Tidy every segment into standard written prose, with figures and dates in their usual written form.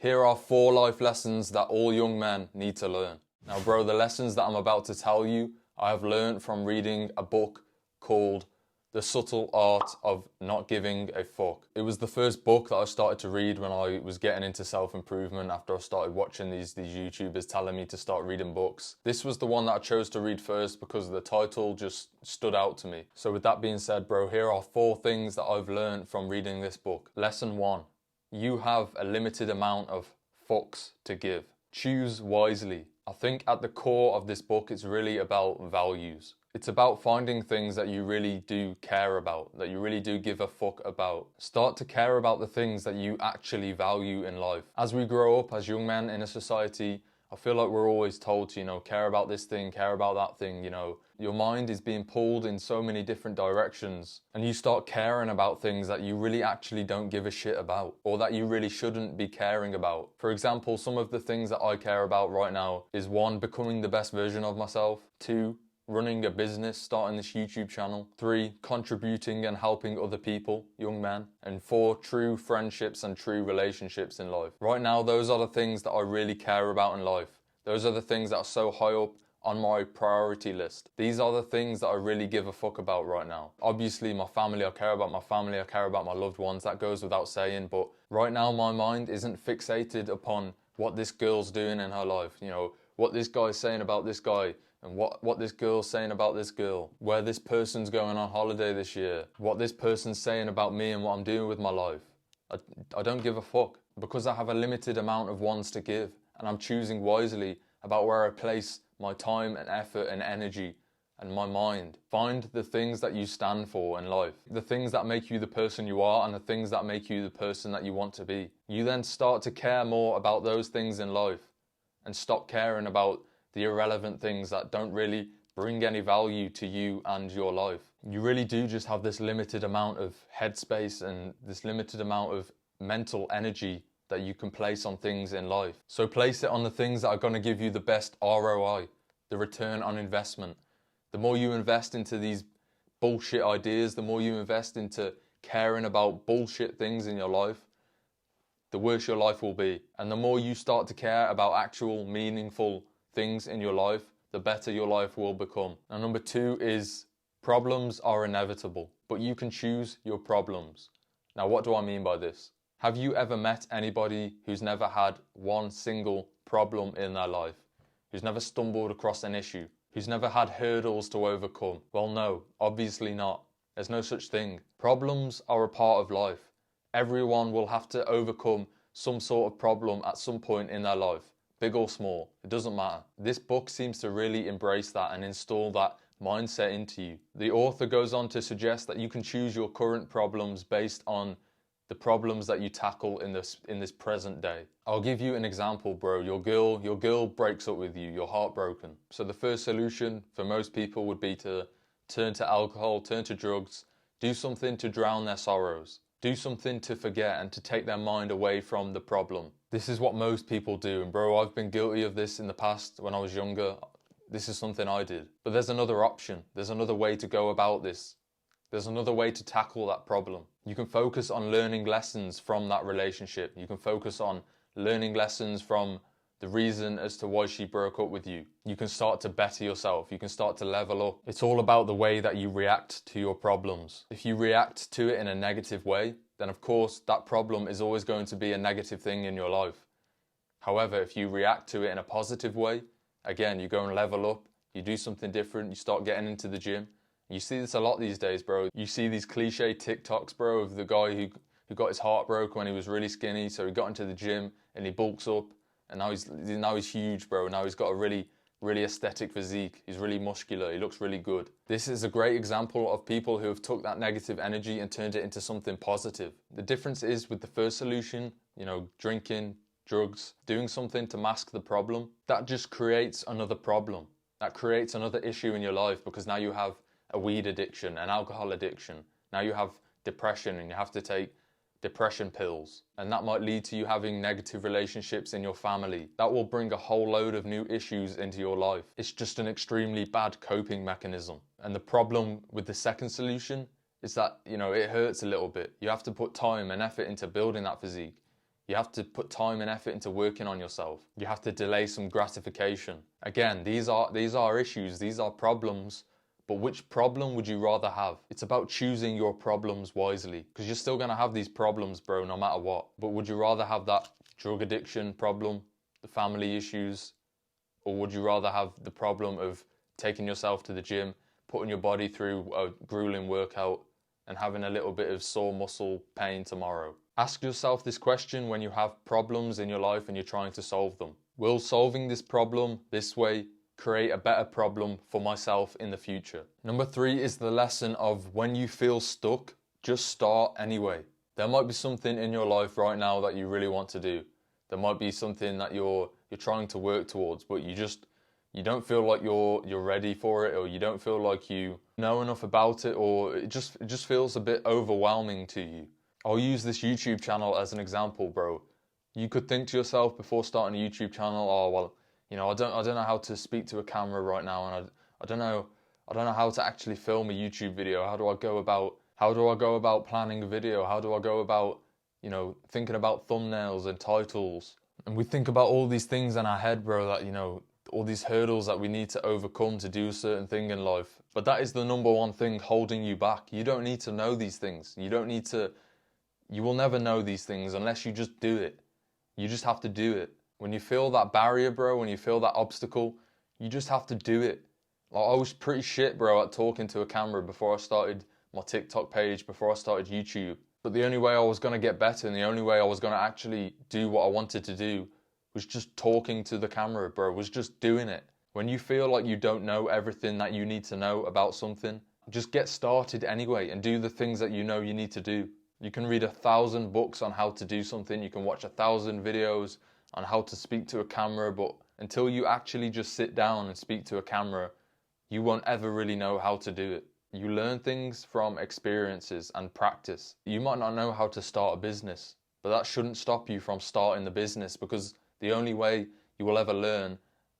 Here are 4 life lessons that all young men need to learn. Now bro, the lessons that I'm about to tell you, I have learned from reading a book called The Subtle Art of Not Giving a Fuck. It was the first book that I started to read when I was getting into self-improvement after I started watching these YouTubers telling me to start reading books. This was the one that I chose to read first because the title just stood out to me. So with that being said, bro, here are 4 things that I've learned from reading this book. Lesson 1. You have a limited amount of fucks to give. Choose wisely. I think at the core of this book, it's really about values. It's about finding things that you really do care about, that you really do give a fuck about. Start to care about the things that you actually value in life. As we grow up as young men in a society, I feel like we're always told to, care about this thing, care about that thing, Your mind is being pulled in so many different directions, and you start caring about things that you really actually don't give a shit about, or that you really shouldn't be caring about. For example, some of the things that I care about right now is 1, becoming the best version of myself. 2, running a business, starting this YouTube channel. 3, contributing and helping other people, young men. And 4, true friendships and true relationships in life. Right now, those are the things that I really care about in life. Those are the things that are so high up on my priority list. These are the things that I really give a fuck about right now. Obviously, my family, I care about my family, I care about my loved ones, that goes without saying, but right now my mind isn't fixated upon what this girl's doing in her life, what this guy's saying about this guy, and what this girl's saying about this girl, where this person's going on holiday this year, what this person's saying about me and what I'm doing with my life. I don't give a fuck, because I have a limited amount of ones to give, and I'm choosing wisely about where I place my time and effort and energy and my mind. Find the things that you stand for in life, the things that make you the person you are and the things that make you the person that you want to be. You then start to care more about those things in life and stop caring about the irrelevant things that don't really bring any value to you and your life. You really do just have this limited amount of headspace and this limited amount of mental energy that you can place on things in life. So place it on the things that are going to give you the best ROI, the return on investment. The more you invest into these bullshit ideas, the more you invest into caring about bullshit things in your life, the worse your life will be. And the more you start to care about actual meaningful things in your life, the better your life will become. And number 2 is problems are inevitable, but you can choose your problems. Now, what do I mean by this? Have you ever met anybody who's never had one single problem in their life? Who's never stumbled across an issue? Who's never had hurdles to overcome? Well, no, obviously not. There's no such thing. Problems are a part of life. Everyone will have to overcome some sort of problem at some point in their life. Big or small, it doesn't matter. This book seems to really embrace that and install that mindset into you. The author goes on to suggest that you can choose your current problems based on the problems that you tackle in this present day. I'll give you an example, bro. Your girl breaks up with you, you're heartbroken. So the first solution for most people would be to turn to alcohol, turn to drugs, do something to drown their sorrows. Do something to forget and to take their mind away from the problem. This is what most people do, and bro, I've been guilty of this in the past when I was younger. This is something I did. But there's another option. There's another way to go about this. There's another way to tackle that problem. You can focus on learning lessons from that relationship. You can focus on learning lessons from the reason as to why she broke up with you. You can start to better yourself. You can start to level up. It's all about the way that you react to your problems. If you react to it in a negative way, then of course that problem is always going to be a negative thing in your life. However, if you react to it in a positive way, again, you go and level up, you do something different, you start getting into the gym. You see this a lot these days, bro. You see these cliche TikToks, bro, of the guy who got his heart broke when he was really skinny, so he got into the gym and he bulks up. And now he's huge, bro. Now he's got a really aesthetic physique. He's really muscular. He looks really good. This is a great example of people who have took that negative energy and turned it into something positive. The difference is with the first solution, drinking, drugs, doing something to mask the problem, that just creates another problem. That creates another issue in your life because now you have a weed addiction, an alcohol addiction. Now you have depression and you have to take depression pills, and that might lead to you having negative relationships in your family. That will bring a whole load of new issues into your life. It's just an extremely bad coping mechanism. And the problem with the second solution is that, it hurts a little bit. You have to put time and effort into building that physique. You have to put time and effort into working on yourself. You have to delay some gratification. Again, these are issues, these are problems, but which problem would you rather have? It's about choosing your problems wisely, because you're still gonna have these problems, bro, no matter what. But would you rather have that drug addiction problem, the family issues, or would you rather have the problem of taking yourself to the gym, putting your body through a grueling workout, and having a little bit of sore muscle pain tomorrow? Ask yourself this question when you have problems in your life and you're trying to solve them. Will solving this problem this way create a better problem for myself in the future? Number 3 is the lesson of when you feel stuck, just start anyway. There might be something in your life right now that you really want to do. There might be something that you're trying to work towards, but you don't feel like you're ready for it, or you don't feel like you know enough about it, or it just feels a bit overwhelming to you. I'll use this YouTube channel as an example, bro. You could think to yourself before starting a YouTube channel, oh well, you know, I don't know how to speak to a camera right now, and I don't know how to actually film a YouTube video. How do I go about planning a video? How do I go about, you know, thinking about thumbnails and titles? And we think about all these things in our head, bro, that, you know, all these hurdles that we need to overcome to do a certain thing in life. But that is the number one thing holding you back. You don't need to know these things. You will never know these things unless you just do it. You just have to do it. When you feel that barrier, bro, when you feel that obstacle, you just have to do it. Like, I was pretty shit, bro, at talking to a camera before I started my TikTok page, before I started YouTube. But the only way I was going to get better and the only way I was going to actually do what I wanted to do was just talking to the camera, bro, was just doing it. When you feel like you don't know everything that you need to know about something, just get started anyway and do the things that you know you need to do. You can read 1,000 books on how to do something, you can watch 1,000 videos on how to speak to a camera, but until you actually just sit down and speak to a camera, you won't ever really know how to do it. You learn things from experiences and practice. You might not know how to start a business, but that shouldn't stop you from starting the business, because the only way you will ever learn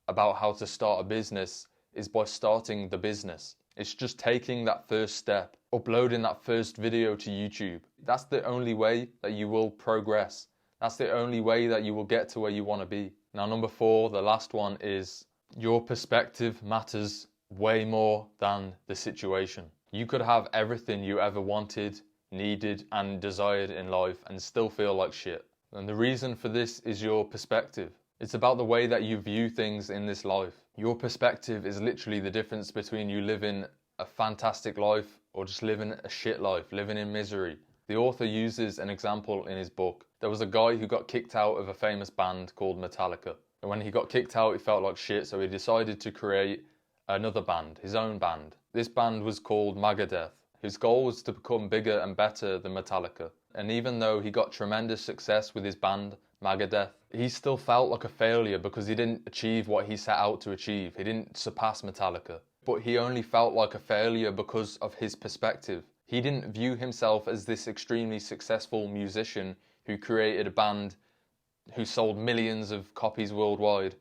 about how to start a business is by starting the business. It's just taking that first step, uploading that first video to YouTube. That's the only way that you will progress. That's the only way that you will get to where you want to be. Now, number 4, the last one, is your perspective matters way more than the situation. You could have everything you ever wanted, needed, and desired in life and still feel like shit. And the reason for this is your perspective. It's about the way that you view things in this life. Your perspective is literally the difference between you living a fantastic life or just living a shit life, living in misery. The author uses an example in his book. There was a guy who got kicked out of a famous band called Metallica. And when he got kicked out, he felt like shit, so he decided to create another band, his own band. This band was called Megadeth. His goal was to become bigger and better than Metallica. And even though he got tremendous success with his band, Megadeth, he still felt like a failure because he didn't achieve what he set out to achieve. He didn't surpass Metallica. But he only felt like a failure because of his perspective. He didn't view himself as this extremely successful musician who created a band who sold millions of copies worldwide.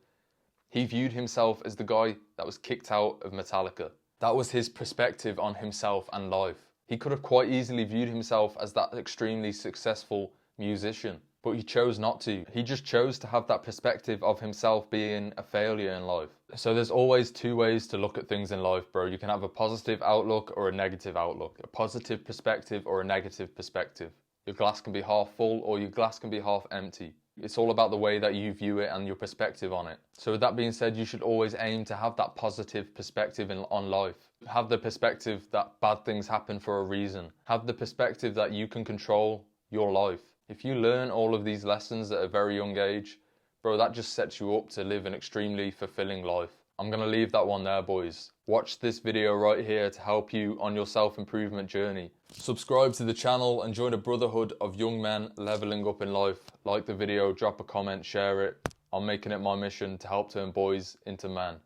He viewed himself as the guy that was kicked out of Metallica. That was his perspective on himself and life. He could have quite easily viewed himself as that extremely successful musician, but he chose not to. He just chose to have that perspective of himself being a failure in life. So there's always 2 ways to look at things in life, bro. You can have a positive outlook or a negative outlook, a positive perspective or a negative perspective. Your glass can be half full or your glass can be half empty. It's all about the way that you view it and your perspective on it. So with that being said, you should always aim to have that positive perspective on life. Have the perspective that bad things happen for a reason. Have the perspective that you can control your life. If you learn all of these lessons at a very young age, bro, that just sets you up to live an extremely fulfilling life. I'm going to leave that one there, boys. Watch this video right here to help you on your self-improvement journey. Subscribe to the channel and join a brotherhood of young men leveling up in life. Like the video, drop a comment, share it. I'm making it my mission to help turn boys into men.